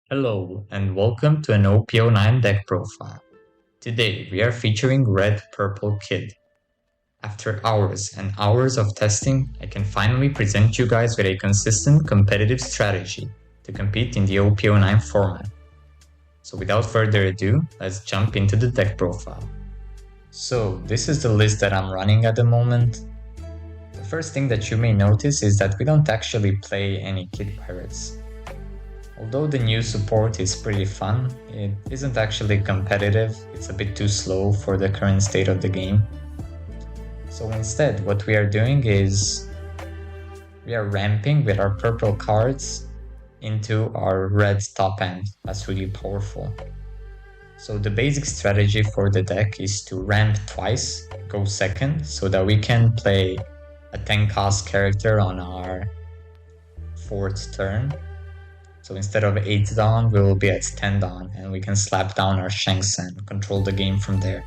Hello and welcome to an OP09 deck profile. Today we are featuring Red Purple Kid. After hours and hours of testing, I can finally present you guys with a consistent competitive strategy to compete in the OP09 format. So without further ado, let's jump into the deck profile. So this is the list that I'm running at the moment. The first thing that you may notice is that we don't actually play any Kid Pirates. Although the new support is pretty fun, it isn't actually competitive, it's a bit too slow for the current state of the game. So instead, what we are doing is we are ramping with our purple cards into our red top end. That's really powerful. So the basic strategy for the deck is to ramp twice, go second, so that we can play a 10 cost character on our 4th turn. So instead of 8 down, we will be at 10 down and we can slap down our Shanks and control the game from there.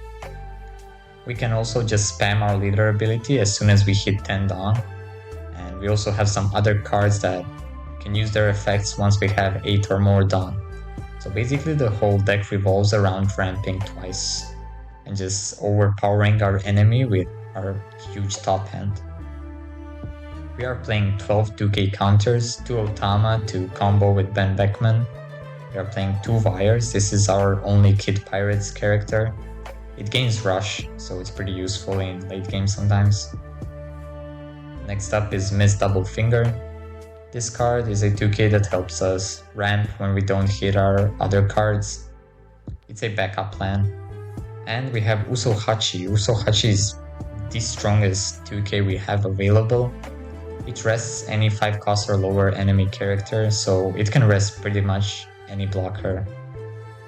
We can also just spam our leader ability as soon as we hit 10 down. And we also have some other cards that can use their effects once we have 8 or more down. So basically the whole deck revolves around ramping twice and just overpowering our enemy with our huge top hand. We are playing 12 2k counters, 2 Otama to combo with Ben Beckman. We are playing 2 Vyres, this is our only Kid Pirates character. It gains Rush, so it's pretty useful in late game sometimes. Next up is Miss Double Finger. This card is a 2k that helps us ramp when we don't hit our other cards. It's a backup plan. And we have Usohachi. Usohachi is the strongest 2k we have available. It rests any 5 cost or lower enemy character, so it can rest pretty much any blocker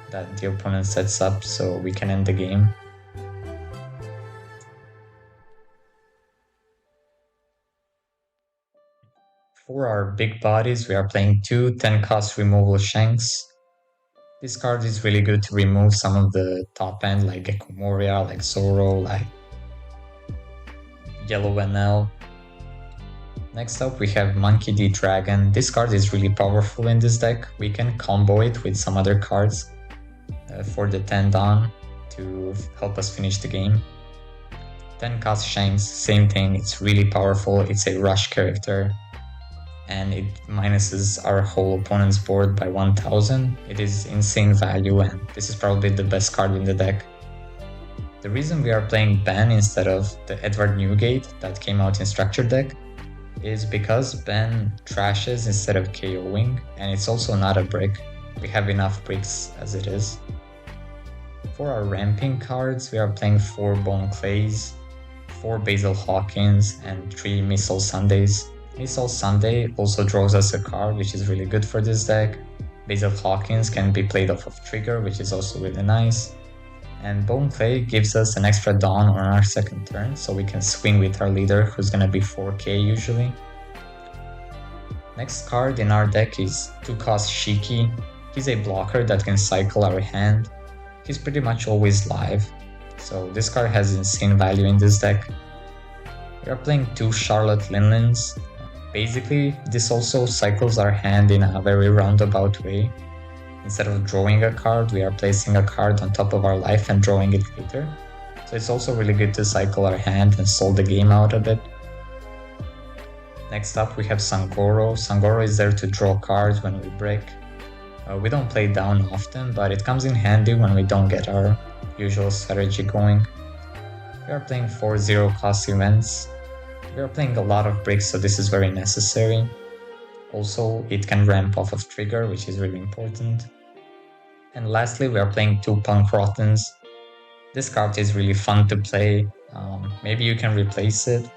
that the opponent sets up, so we can end the game. For our big bodies, we are playing 2 10 cost removal Shanks. This card is really good to remove some of the top end like Gecko Moria, like Zoro, like Yellow NL. Next up we have Monkey D. Dragon. This card is really powerful in this deck. We can combo it with some other cards for the 10 down to help us finish the game. 10 cost Shanks, same thing, it's really powerful, it's a rush character and it minuses our whole opponent's board by 1000. It is insane value and this is probably the best card in the deck. The reason we are playing Ben instead of the Edward Newgate that came out in Structure deck is because Ben trashes instead of KOing, and it's also not a brick. We have enough bricks as it is. For our ramping cards, we are playing 4 Bone Clays, 4 Basil Hawkins, and 3 Missile Sundays. Missile Sunday also draws us a card, which is really good for this deck. Basil Hawkins can be played off of trigger, which is also really nice. And Bone Clay gives us an extra dawn on our 2nd turn, so we can swing with our leader, who's gonna be 4k usually. Next card in our deck is 2 cost Shiki. He's a blocker that can cycle our hand. He's pretty much always live, so this card has insane value in this deck. We are playing 2 Charlotte Linlins. Basically, this also cycles our hand in a very roundabout way. Instead of drawing a card, we are placing a card on top of our life and drawing it later. So it's also really good to cycle our hand and stall the game out a bit. Next up we have Sangoro. Sangoro is there to draw cards when we break. We don't play down often, but it comes in handy when we don't get our usual strategy going. We are playing 4 0 cost events. We are playing a lot of bricks, so this is very necessary. Also, it can ramp off of trigger, which is really important. And lastly, we are playing 2 Punk Rottens. This card is really fun to play. Maybe you can replace it,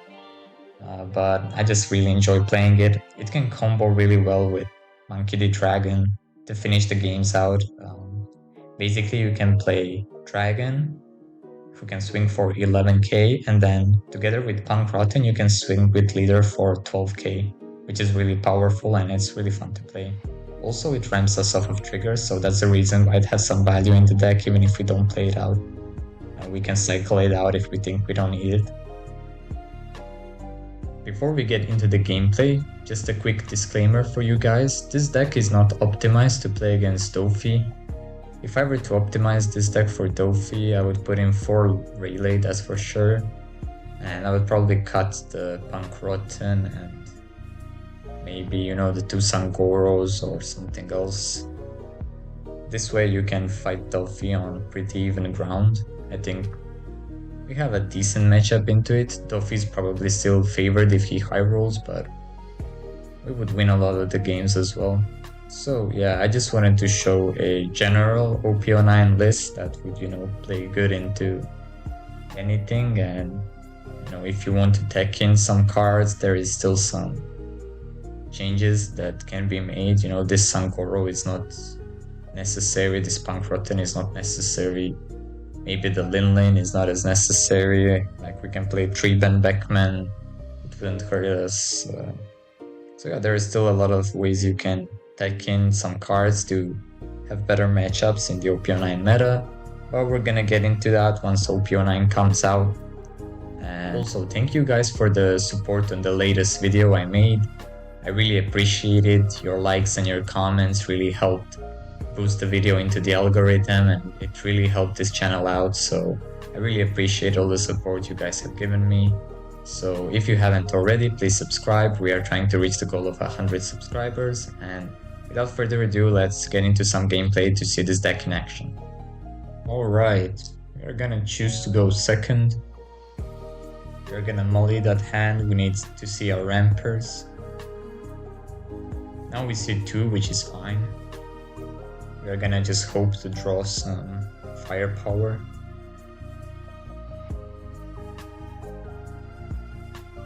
but I just really enjoy playing it. It can combo really well with Monkey D. Dragon to finish the games out. Basically, you can play Dragon, who can swing for 11k, and then together with Punk Rotten, you can swing with Leader for 12k. Which is really powerful and it's really fun to play. Also, it ramps us off of triggers, so that's the reason why it has some value in the deck even if we don't play it out. We can cycle it out if we think we don't need it. Before we get into the gameplay, just a quick disclaimer for you guys. This deck is not optimized to play against Dofi. If I were to optimize this deck for Dofi, I would put in 4 Rayleigh, that's for sure. And I would probably cut the Pankrotten and maybe, you know, the 2 Sangoros or something else. This way you can fight Dofi on pretty even ground. I think we have a decent matchup into it. Dofi's probably still favored if he high rolls, but we would win a lot of the games as well. So yeah, I just wanted to show a general OP09 list that would, you know, play good into anything. And, you know, if you want to tech in some cards, there is still some changes that can be made. You know, this Sangoro is not necessary, this Pankrotten is not necessary. Maybe the Linlane is not as necessary. Like, we can play 3-ban Beckman, it wouldn't hurt us. So yeah, there is still a lot of ways you can tech in some cards to have better matchups in the OP09 meta, but we're gonna get into that once OP09 comes out. And also, thank you guys for the support on the latest video I made. I really appreciate it. Your likes and your comments really helped boost the video into the algorithm, and it really helped this channel out, so I really appreciate all the support you guys have given me. So if you haven't already, please subscribe. We are trying to reach the goal of 100 subscribers, and without further ado, let's get into some gameplay to see this deck in action. Alright, we're gonna choose to go second. We're gonna mully that hand. We need to see our rampers. Now we see 2, which is fine. We're gonna just hope to draw some firepower.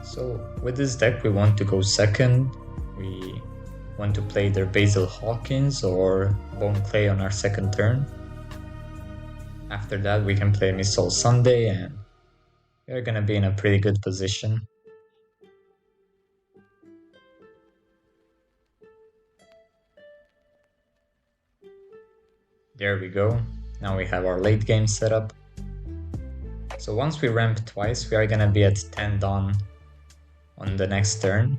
So with this deck we want to go second. We want to play either Basil Hawkins or Bone Clay on our second turn. After that we can play Missile Sunday and we're gonna be in a pretty good position. There we go. Now we have our late game setup. So once we ramp twice, we are gonna be at 10 Dawn on the next turn.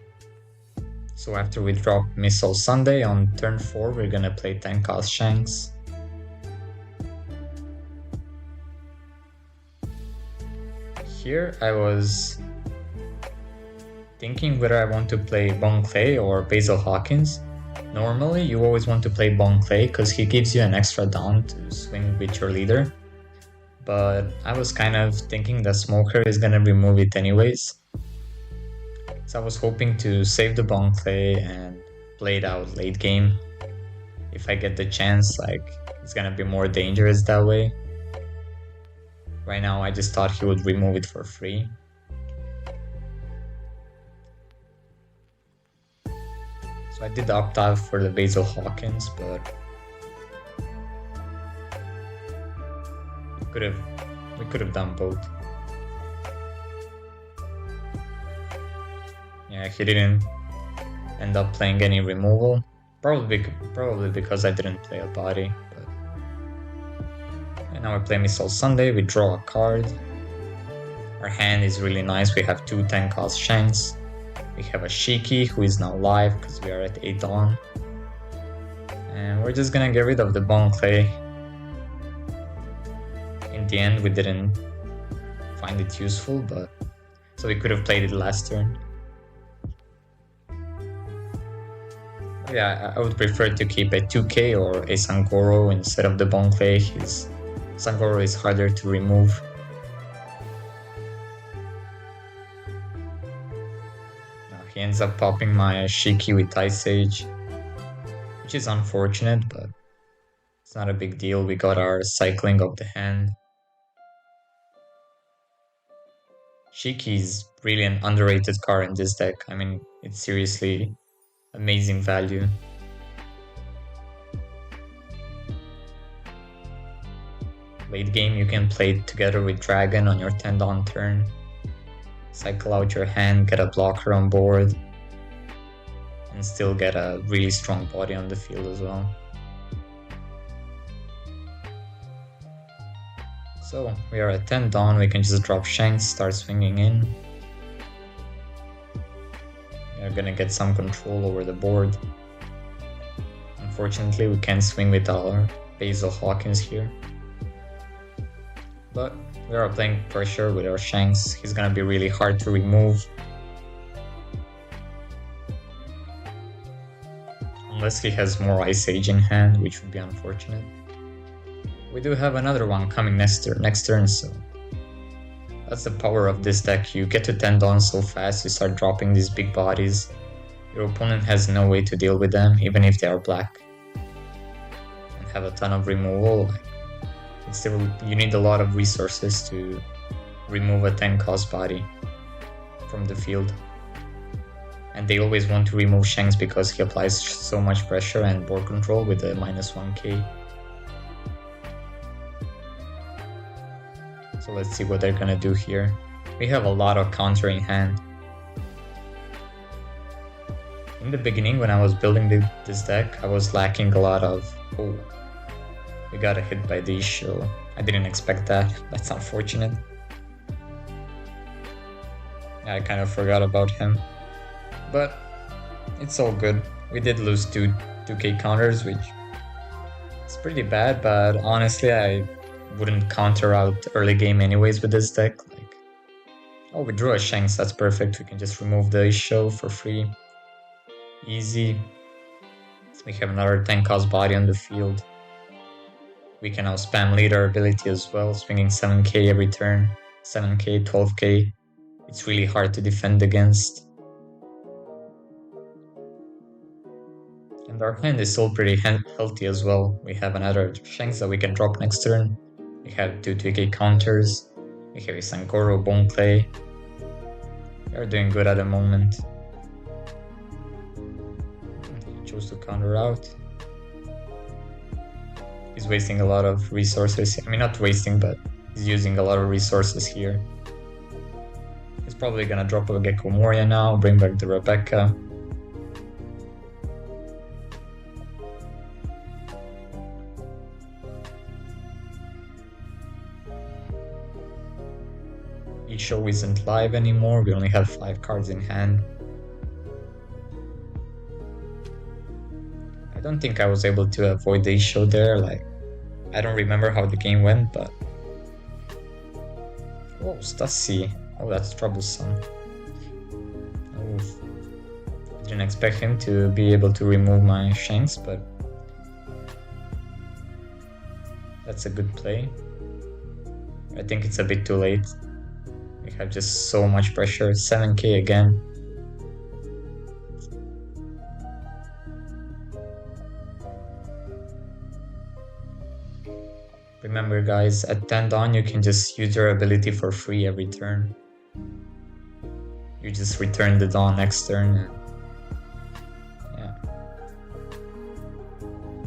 So after we drop Missile Sunday on turn 4, we're gonna play 10 Cost Shanks. Here I was thinking whether I want to play Bone Clay or Basil Hawkins. Normally, you always want to play Bone Clay because he gives you an extra down to swing with your leader. But I was kind of thinking that Smoker is gonna remove it anyways. So I was hoping to save the Bone Clay and play it out late game. If I get the chance, like, it's gonna be more dangerous that way. Right now, I just thought he would remove it for free. So I did opt out for the Basil Hawkins, but we could have done both. Yeah, he didn't end up playing any removal. Probably because I didn't play a body. But and now we play Missile Sunday. We draw a card. Our hand is really nice. We have 2 10-cost Shanks. We have a Shiki who is now live because we are at 8 Dawn. And we're just gonna get rid of the Bone Clay. In the end, we didn't find it useful, but so we could have played it last turn. But yeah, I would prefer to keep a 2K or a Sangoro instead of the Bone Clay. His Sangoro is harder to remove. He ends up popping my Shiki with Ice Age, which is unfortunate, but it's not a big deal. We got our cycling of the hand. Shiki is really an underrated card in this deck. I mean, it's seriously amazing value. Late game, you can play it together with Dragon on your 10 Dawn turn. Cycle out your hand, get a blocker on board, and still get a really strong body on the field as well. So we are at 10 Dawn, we can just drop Shanks, start swinging in. we're gonna get some control over the board. Unfortunately, we can't swing with our Basil Hawkins here. But we are applying pressure with our Shanks. He's gonna be really hard to remove. Unless he has more Ice Age in hand, which would be unfortunate. We do have another one coming next turn, so that's the power of this deck. You get to 10 Dawn so fast, you start dropping these big bodies. Your opponent has no way to deal with them, even if they are black. And have a ton of removal. You need a lot of resources to remove a 10 cost body from the field. And they always want to remove Shanks because he applies so much pressure and board control with the -1k. So let's see what they're gonna do here. We have a lot of counter in hand. In the beginning, when I was building this deck, I was lacking a lot of... Oh, we got a hit by the issue. I didn't expect that. That's unfortunate. Yeah, I kind of forgot about him. But it's all good. We did lose 2k counters, which is pretty bad, but honestly, I wouldn't counter out early game anyways with this deck. Like, oh, we drew a Shanks, that's perfect. We can just remove the issue for free. Easy. We have another 10 cost body on the field. We can now spam leader ability as well, swinging 7k every turn. 7k, 12k. It's really hard to defend against. And our hand is still pretty healthy as well. We have another Shanks that we can drop next turn. We have 2k counters. We have a Sankoro, Bone Clay. We are doing good at the moment. He chose to counter out. He's wasting a lot of resources. I mean, not wasting, but he's using a lot of resources here. He's probably gonna drop a Gecko Moria now, bring back the Rebecca. Show isn't live anymore, we only have 5 cards in hand. I don't think I was able to avoid the issue there, like, I don't remember how the game went, but... Oh, Stassi. Oh, that's troublesome. Oh, I didn't expect him to be able to remove my Shanks, but... That's a good play. I think it's a bit too late. We have just so much pressure. 7k again. Remember guys, at 10 Dawn you can just use your ability for free every turn. You just return the Dawn next turn. And yeah.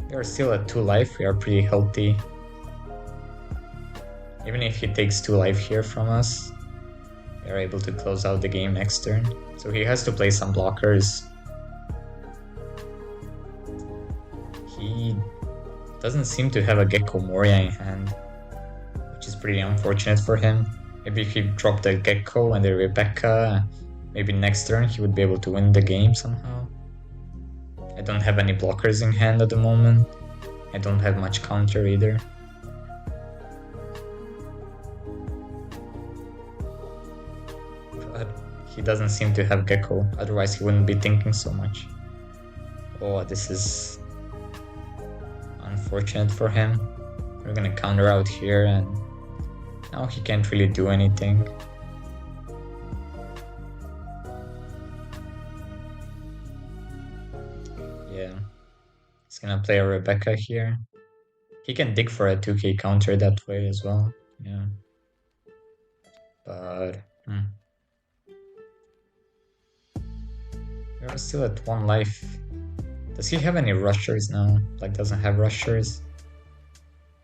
We are still at 2 life, we are pretty healthy. Even if he takes 2 life here from us, we are able to close out the game next turn. So he has to play some blockers. He doesn't seem to have a Gecko Moria in hand, which is pretty unfortunate for him. Maybe if he dropped the Gecko and the Rebecca, maybe next turn he would be able to win the game somehow. I don't have any blockers in hand at the moment. I don't have much counter either. He doesn't seem to have Gecko, otherwise he wouldn't be thinking so much. Oh, this is unfortunate for him. We're gonna counter out here and now he can't really do anything. Yeah, he's gonna play a Rebecca here. He can dig for a 2k counter that way as well, yeah. But... We're still at 1 life. Does he have any rushers now? Like, doesn't have rushers.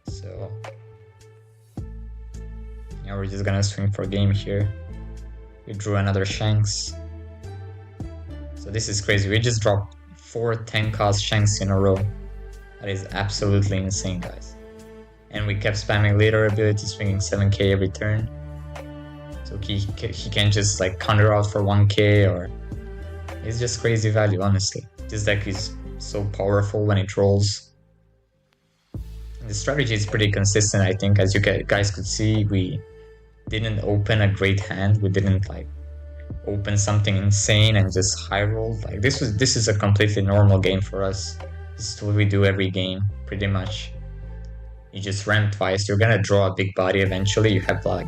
So... yeah, we're just gonna swing for game here. We drew another Shanks. So this is crazy. We just dropped 4 10-cost Shanks in a row. That is absolutely insane, guys. And we kept spamming leader ability, swinging 7k every turn. So he can just like counter out for 1k or It's just crazy value, honestly. This deck is so powerful when it rolls. The strategy is pretty consistent, I think. As you guys could see, we didn't open a great hand. We didn't like open something insane and just high roll. Like this is a completely normal game for us. This is what we do every game, pretty much. You just ramp twice. You're gonna draw a big body eventually. You have like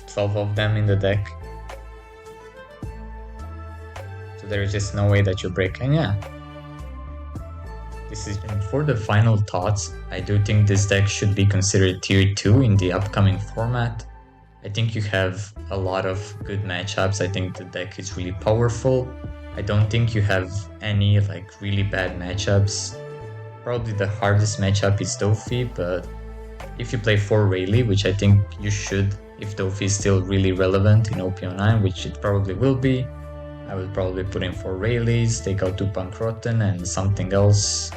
12 of them in the deck. So there's just no way that you break. And yeah. And for the final thoughts, I do think this deck should be considered tier 2 in the upcoming format. I think you have a lot of good matchups. I think the deck is really powerful. I don't think you have any like really bad matchups. Probably the hardest matchup is Dofi, but if you play 4 Rayleigh, which I think you should if Dofi is still really relevant in OP09, which it probably will be, I will probably put in 4 Rayleighs, take out 2 Pankrotten and something else.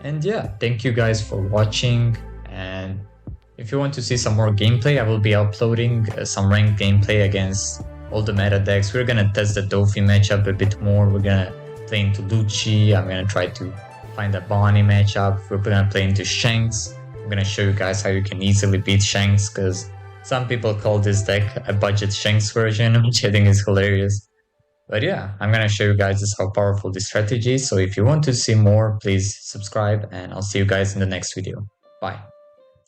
And yeah, thank you guys for watching, and if you want to see some more gameplay, I will be uploading some ranked gameplay against all the meta decks. We're gonna test the Dofi matchup a bit more. We're gonna play into Lucci. I'm gonna try to find a Bonnie matchup. We're gonna play into Shanks. I'm gonna show you guys how you can easily beat Shanks, because some people call this deck a budget Shanks version, which I think is hilarious. But yeah, I'm gonna show you guys just how powerful this strategy is. So if you want to see more, please subscribe, and I'll see you guys in the next video. Bye.